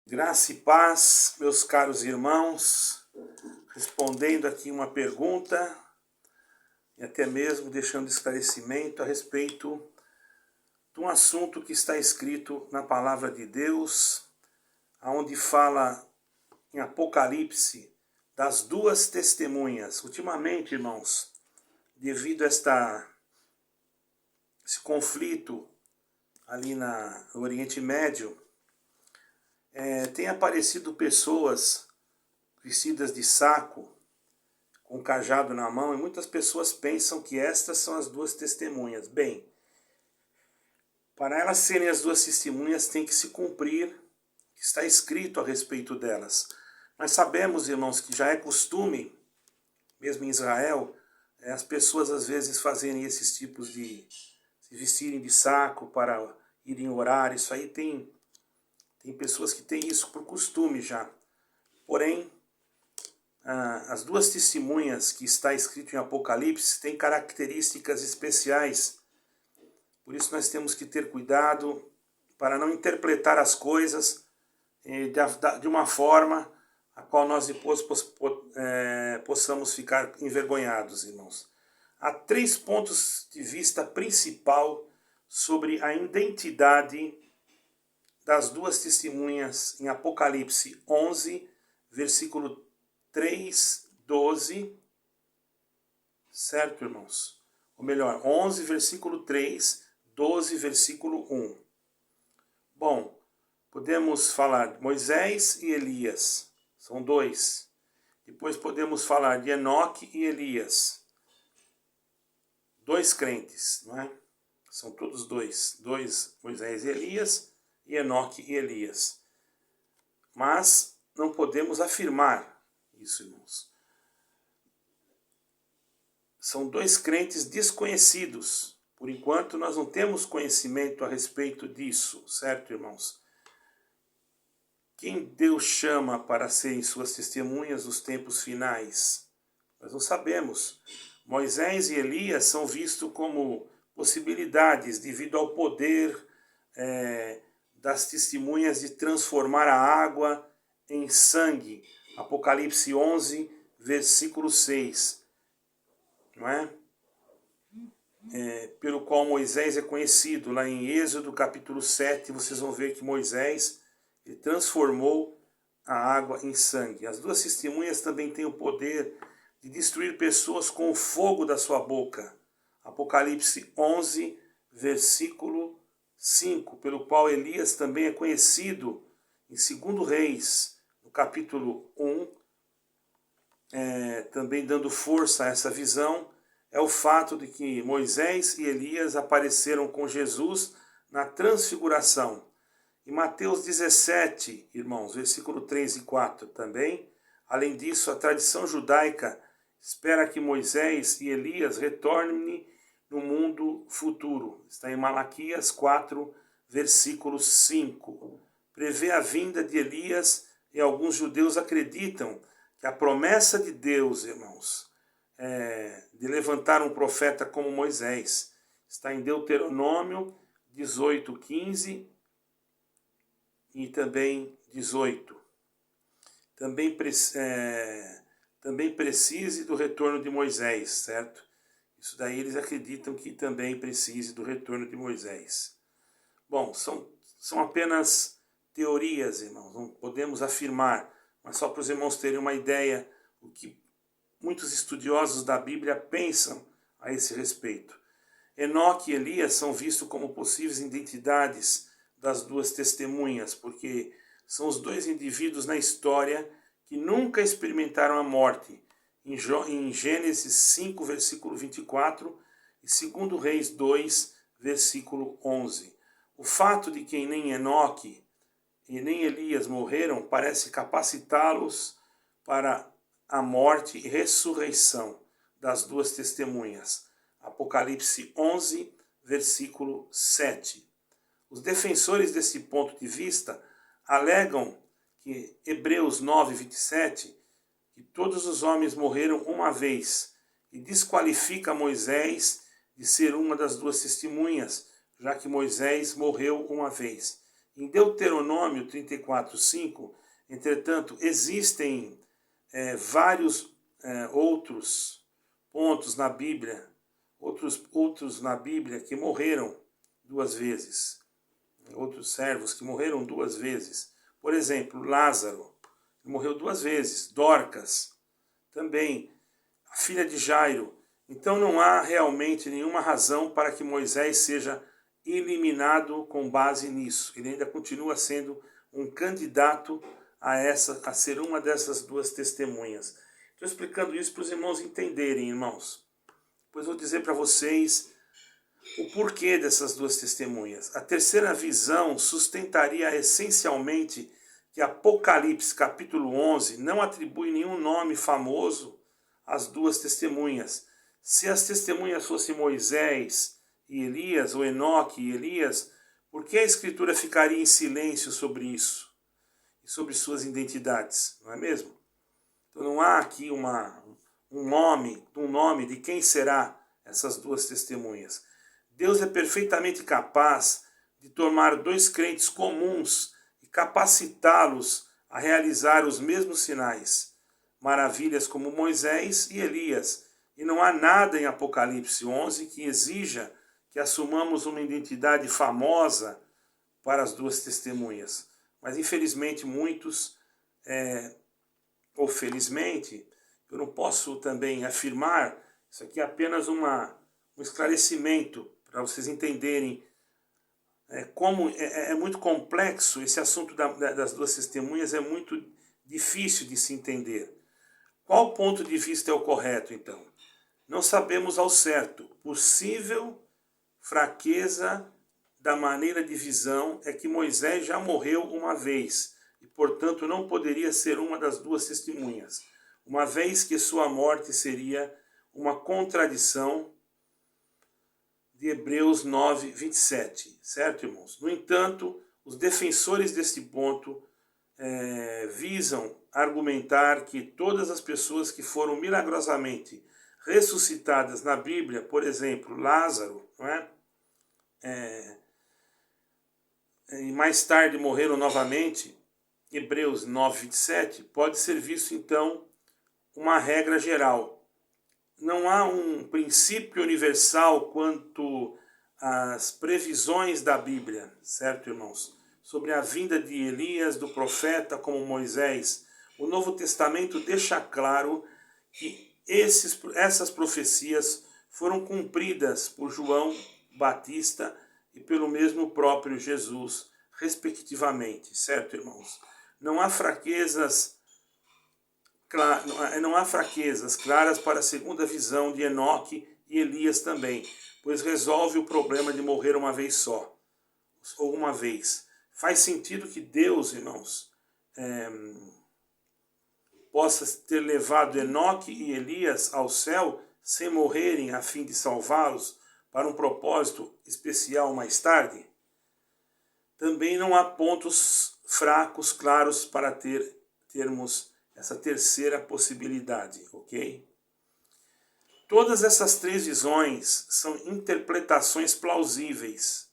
Graça e paz, meus caros irmãos, respondendo aqui uma pergunta e até mesmo deixando esclarecimento a respeito de um assunto que está escrito na palavra de Deus, onde fala em Apocalipse das duas testemunhas. Ultimamente, irmãos, devido a esse conflito ali no Oriente Médio, tem aparecido pessoas vestidas de saco, com cajado na mão, e muitas pessoas pensam que estas são as duas testemunhas. Bem, para elas serem as duas testemunhas, tem que se cumprir o que está escrito a respeito delas. Nós sabemos, irmãos, que já é costume, mesmo em Israel, as pessoas às vezes fazerem esses tipos de se vestirem de saco para irem orar. Isso aí tem pessoas que têm isso por costume já. Porém, as duas testemunhas que está escrito em Apocalipse têm características especiais. Por isso nós temos que ter cuidado para não interpretar as coisas de uma forma a qual nós depois possamos ficar envergonhados, irmãos. Há 3 pontos de vista principal sobre a identidade das duas testemunhas em Apocalipse 11, versículo 3, 12, certo, irmãos? Ou melhor, 11, versículo 3, 12, versículo 1. Bom, podemos falar de Moisés e Elias, são 2. Depois podemos falar de Enoque e Elias, 2 crentes, não é? São todos 2, Moisés e Elias, e Enoque e Elias. Mas não podemos afirmar isso, irmãos. São 2 crentes desconhecidos. Por enquanto, nós não temos conhecimento a respeito disso, certo, irmãos? Quem Deus chama para serem suas testemunhas nos tempos finais? Nós não sabemos. Moisés e Elias são vistos como possibilidades devido ao poder das testemunhas de transformar a água em sangue. Apocalipse 11, versículo 6. Não é? Pelo qual Moisés é conhecido. Lá em Êxodo capítulo 7, vocês vão ver que Moisés transformou a água em sangue. As duas testemunhas também têm o poder de destruir pessoas com o fogo da sua boca. Apocalipse 11, versículo 5, pelo qual Elias também é conhecido em 2 Reis, no capítulo 1, também dando força a essa visão, é o fato de que Moisés e Elias apareceram com Jesus na transfiguração. Em Mateus 17, irmãos, versículo 3 e 4 também. Além disso, a tradição judaica espera que Moisés e Elias retornem no mundo futuro. Está em Malaquias 4, versículo 5. Prevê a vinda de Elias e alguns judeus acreditam que a promessa de Deus, irmãos, de levantar um profeta como Moisés, está em Deuteronômio 18, 15 e também 18. Também precise do retorno de Moisés, certo? Isso daí eles acreditam que também precise do retorno de Moisés. Bom, são apenas teorias, irmãos, não podemos afirmar, mas só para os irmãos terem uma ideia o que muitos estudiosos da Bíblia pensam a esse respeito. Enoque e Elias são vistos como possíveis identidades das duas testemunhas, porque são os 2 indivíduos na história que nunca experimentaram a morte. Em Gênesis 5, versículo 24, e 2 Reis 2, versículo 11. O fato de que nem Enoque e nem Elias morreram parece capacitá-los para a morte e ressurreição das duas testemunhas. Apocalipse 11, versículo 7. Os defensores desse ponto de vista alegam que Hebreus 9, 27, que todos os homens morreram uma vez, e desqualifica Moisés de ser uma das duas testemunhas, já que Moisés morreu uma vez. Em Deuteronômio 34:5, entretanto, existem vários outros pontos na Bíblia, outros na Bíblia que morreram 2 vezes. Outros servos que morreram 2 vezes. Por exemplo, Lázaro morreu 2 vezes. Dorcas também. A filha de Jairo. Então não há realmente nenhuma razão para que Moisés seja eliminado com base nisso. Ele ainda continua sendo um candidato a ser uma dessas 2 testemunhas. Estou explicando isso para os irmãos entenderem, irmãos. Depois vou dizer para vocês o porquê dessas 2 testemunhas. A terceira visão sustentaria essencialmente que Apocalipse capítulo 11 não atribui nenhum nome famoso às 2 testemunhas. Se as testemunhas fossem Moisés e Elias, ou Enoque e Elias, por que a Escritura ficaria em silêncio sobre isso? E sobre suas identidades, não é mesmo? Então não há aqui um nome de quem será essas 2 testemunhas. Deus é perfeitamente capaz de tomar 2 crentes comuns e capacitá-los a realizar os mesmos sinais, maravilhas como Moisés e Elias. E não há nada em Apocalipse 11 que exija que assumamos uma identidade famosa para as 2 testemunhas. Mas infelizmente muitos, ou felizmente, eu não posso também afirmar, isso aqui é apenas um esclarecimento para vocês entenderem como é muito complexo esse assunto das 2 testemunhas, é muito difícil de se entender. Qual ponto de vista é o correto, então? Não sabemos ao certo. Possível fraqueza da maneira de visão é que Moisés já morreu uma vez e, portanto, não poderia ser uma das 2 testemunhas, uma vez que sua morte seria uma contradição de Hebreus 9, 27, certo, irmãos? No entanto, os defensores deste ponto visam argumentar que todas as pessoas que foram milagrosamente ressuscitadas na Bíblia, por exemplo, Lázaro, não é? E mais tarde morreram novamente, Hebreus 9, 27, pode ser visto então uma regra geral. Não há um princípio universal quanto às previsões da Bíblia, certo, irmãos? Sobre a vinda de Elias, do profeta como Moisés. O Novo Testamento deixa claro que essas profecias foram cumpridas por João Batista e pelo mesmo próprio Jesus, respectivamente, certo, irmãos? Não há fraquezas claras para a segunda visão de Enoque e Elias também, pois resolve o problema de morrer uma vez só, ou uma vez. Faz sentido que Deus, irmãos, possa ter levado Enoque e Elias ao céu sem morrerem a fim de salvá-los para um propósito especial mais tarde? Também não há pontos fracos claros para termos essa terceira possibilidade, ok? Todas essas 3 visões são interpretações plausíveis,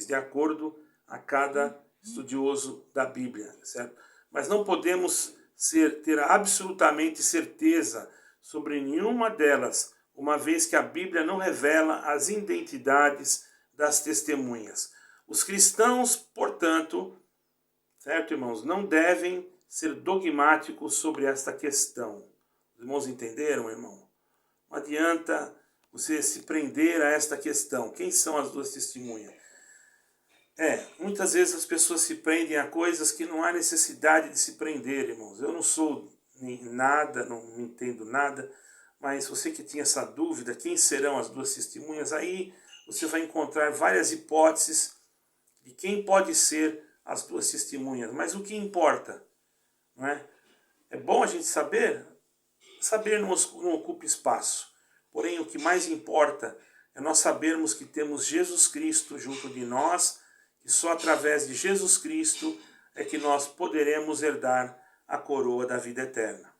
de acordo a cada estudioso da Bíblia, certo? Mas não podemos ter absolutamente certeza sobre nenhuma delas, uma vez que a Bíblia não revela as identidades das testemunhas. Os cristãos, portanto, certo, irmãos, não devem ser dogmáticos sobre esta questão. Os irmãos entenderam, irmão? Não adianta você se prender a esta questão. Quem são as 2 testemunhas? Muitas vezes as pessoas se prendem a coisas que não há necessidade de se prender, irmãos. Eu não sou nem nada, não entendo nada, mas você que tinha essa dúvida, quem serão as 2 testemunhas, aí você vai encontrar várias hipóteses de quem pode ser as 2 testemunhas. Mas o que importa? Não é? É bom a gente saber? Saber não ocupa espaço. Porém, o que mais importa é nós sabermos que temos Jesus Cristo junto de nós, e só através de Jesus Cristo é que nós poderemos herdar a coroa da vida eterna.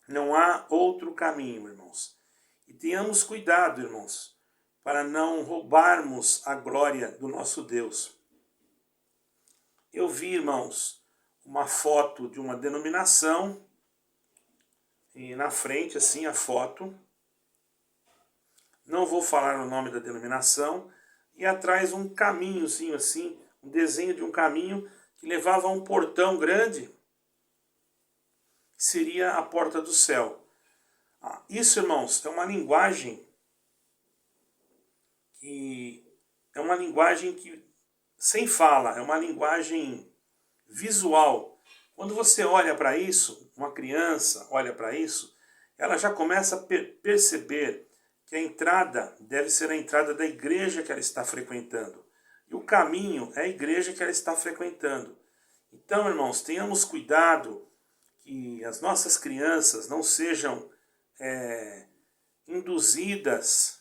Não há outro caminho, irmãos. E tenhamos cuidado, irmãos, para não roubarmos a glória do nosso Deus. Eu vi, irmãos, uma foto de uma denominação, e na frente, assim, a foto, não vou falar o nome da denominação, e atrás um caminhozinho assim, um desenho de um caminho que levava a um portão grande, que seria a porta do céu. Isso, irmãos, é uma linguagem que sem fala, é uma linguagem visual. Quando você olha para isso, uma criança olha para isso, ela já começa a perceber que a entrada deve ser a entrada da igreja que ela está frequentando. E o caminho é a igreja que ela está frequentando. Então, irmãos, tenhamos cuidado que as nossas crianças não sejam induzidas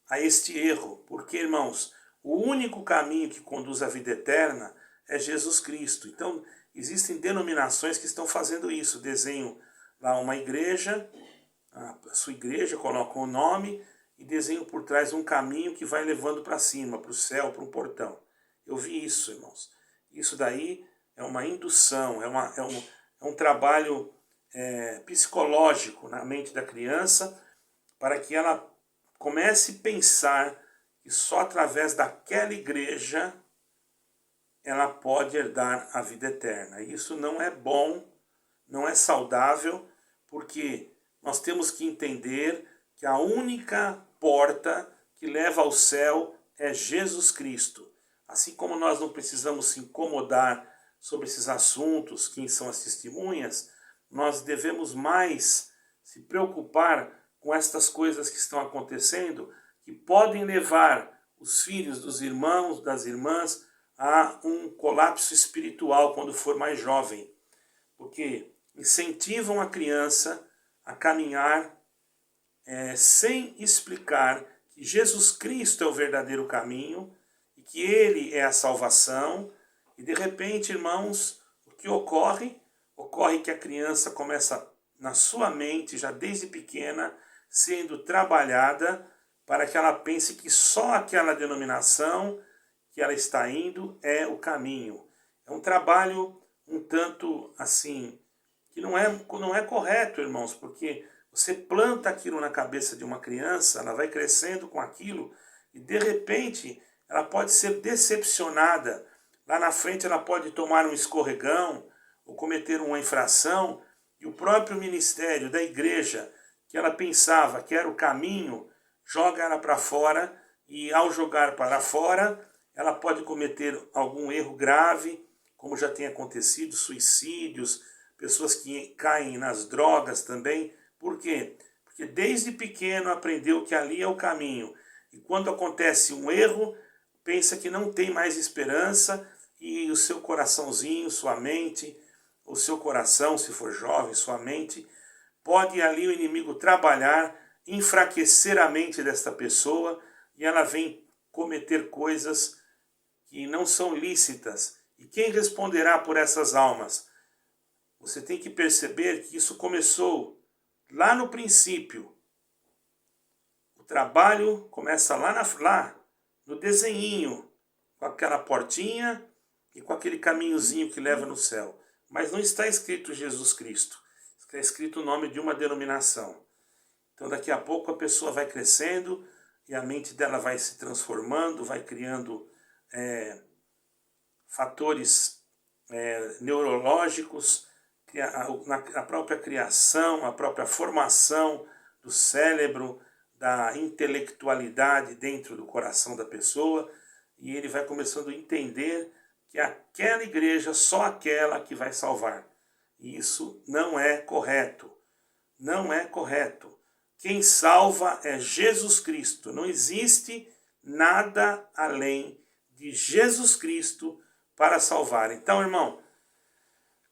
a este erro. Porque, irmãos, o único caminho que conduz à vida eterna é Jesus Cristo. Então, existem denominações que estão fazendo isso. Desenham lá uma igreja, a sua igreja, colocam o nome e desenham por trás um caminho que vai levando para cima, para o céu, para um portão. Eu vi isso, irmãos. Isso daí é uma indução, é um trabalho psicológico na mente da criança para que ela comece a pensar que só através daquela igreja ela pode herdar a vida eterna. Isso não é bom, não é saudável, porque nós temos que entender que a única porta que leva ao céu é Jesus Cristo. Assim como nós não precisamos se incomodar sobre esses assuntos, quem são as testemunhas, nós devemos mais se preocupar com estas coisas que estão acontecendo, que podem levar os filhos dos irmãos, das irmãs, a um colapso espiritual quando for mais jovem. Porque incentivam a criança a caminhar sem explicar que Jesus Cristo é o verdadeiro caminho e que Ele é a salvação. E de repente, irmãos, o que ocorre? Ocorre que a criança começa na sua mente, já desde pequena, sendo trabalhada para que ela pense que só aquela denominação que ela está indo é o caminho. É um trabalho um tanto assim, que não é correto, irmãos, porque você planta aquilo na cabeça de uma criança, ela vai crescendo com aquilo e de repente ela pode ser decepcionada. Lá na frente ela pode tomar um escorregão ou cometer uma infração e o próprio ministério da igreja, que ela pensava que era o caminho, joga ela para fora e ao jogar para fora ela pode cometer algum erro grave, como já tem acontecido, suicídios, pessoas que caem nas drogas também. Por quê? Porque desde pequeno aprendeu que ali é o caminho. E quando acontece um erro, pensa que não tem mais esperança e o seu coraçãozinho, sua mente, o seu coração, se for jovem, sua mente, pode ali o inimigo trabalhar, enfraquecer a mente desta pessoa e ela vem cometer coisas que não são lícitas. E quem responderá por essas almas? Você tem que perceber que isso começou lá no princípio. O trabalho começa lá no desenhinho, com aquela portinha e com aquele caminhozinho que leva no céu. Mas não está escrito Jesus Cristo. Está escrito o nome de uma denominação. Então daqui a pouco a pessoa vai crescendo e a mente dela vai se transformando, vai criando fatores neurológicos, a própria criação, a própria formação do cérebro, da intelectualidade dentro do coração da pessoa, e ele vai começando a entender que aquela igreja, só aquela que vai salvar. E isso não é correto. Não é correto. Quem salva é Jesus Cristo. Não existe nada além de Jesus Cristo para salvar. Então, irmão,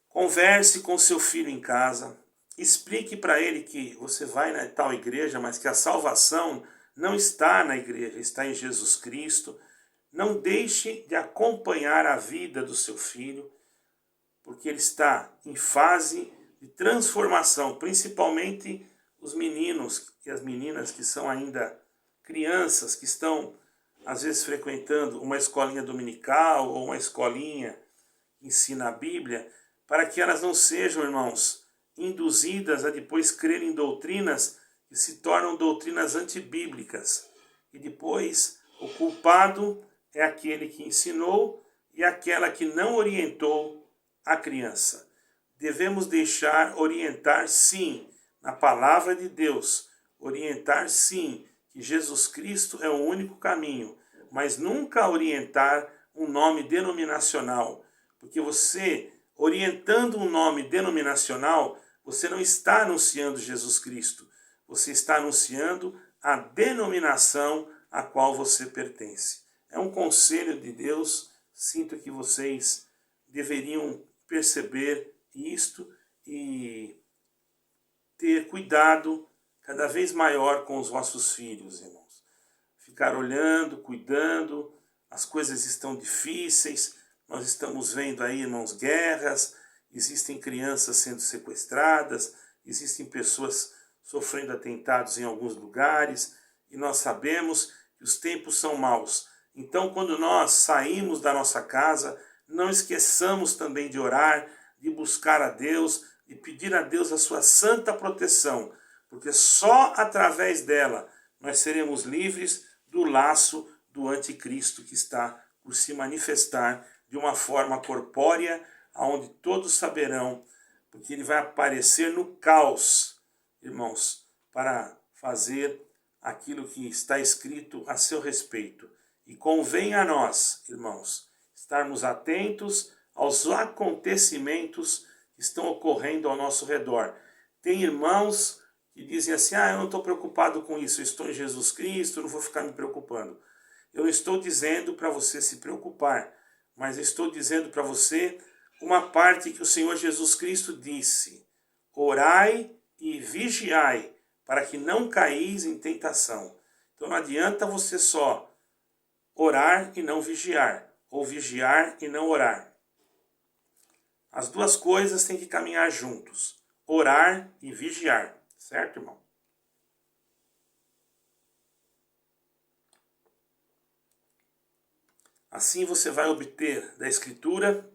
converse com seu filho em casa, explique para ele que você vai na tal igreja, mas que a salvação não está na igreja, está em Jesus Cristo. Não deixe de acompanhar a vida do seu filho, porque ele está em fase de transformação, principalmente os meninos e as meninas que são ainda crianças que estão, às vezes, frequentando uma escolinha dominical ou uma escolinha que ensina a Bíblia, para que elas não sejam, irmãos, induzidas a depois crer em doutrinas que se tornam doutrinas antibíblicas. E depois o culpado é aquele que ensinou e aquela que não orientou a criança. Devemos deixar orientar, sim, na palavra de Deus, orientar, sim, que Jesus Cristo é o único caminho, mas nunca orientar um nome denominacional, porque você, orientando um nome denominacional, você não está anunciando Jesus Cristo, você está anunciando a denominação a qual você pertence. É um conselho de Deus, sinto que vocês deveriam perceber isto e ter cuidado cada vez maior com os vossos filhos, irmãos. Ficar olhando, cuidando, as coisas estão difíceis, nós estamos vendo aí, irmãos, guerras, existem crianças sendo sequestradas, existem pessoas sofrendo atentados em alguns lugares, e nós sabemos que os tempos são maus. Então, quando nós saímos da nossa casa, não esqueçamos também de orar, de buscar a Deus, de pedir a Deus a sua santa proteção, porque só através dela nós seremos livres do laço do anticristo que está por se manifestar de uma forma corpórea, onde todos saberão, porque ele vai aparecer no caos, irmãos, para fazer aquilo que está escrito a seu respeito. E convém a nós, irmãos, estarmos atentos aos acontecimentos que estão ocorrendo ao nosso redor. Tem irmãos que dizem assim, eu não estou preocupado com isso, eu estou em Jesus Cristo, eu não vou ficar me preocupando. Eu estou dizendo para você se preocupar, mas eu estou dizendo para você uma parte que o Senhor Jesus Cristo disse: orai e vigiai, para que não caís em tentação. Então não adianta você só orar e não vigiar, ou vigiar e não orar. As duas coisas têm que caminhar juntos, orar e vigiar, certo, irmão? Assim você vai obter da Escritura,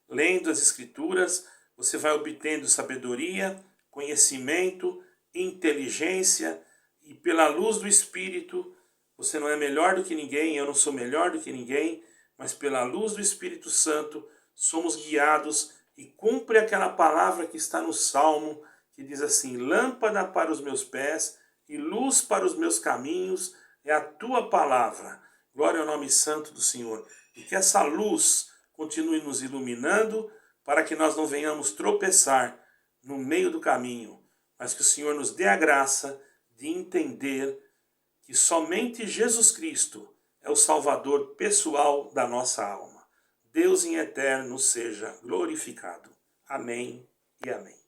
lendo as Escrituras, você vai obtendo sabedoria, conhecimento, inteligência, e pela luz do Espírito, você não é melhor do que ninguém, eu não sou melhor do que ninguém, mas pela luz do Espírito Santo somos guiados e cumpre aquela palavra que está no Salmo, que diz assim: lâmpada para os meus pés e luz para os meus caminhos é a tua palavra. Glória ao nome santo do Senhor. E que essa luz continue nos iluminando para que nós não venhamos tropeçar no meio do caminho, mas que o Senhor nos dê a graça de entender que somente Jesus Cristo é o Salvador pessoal da nossa alma. Deus em eterno seja glorificado. Amém e amém.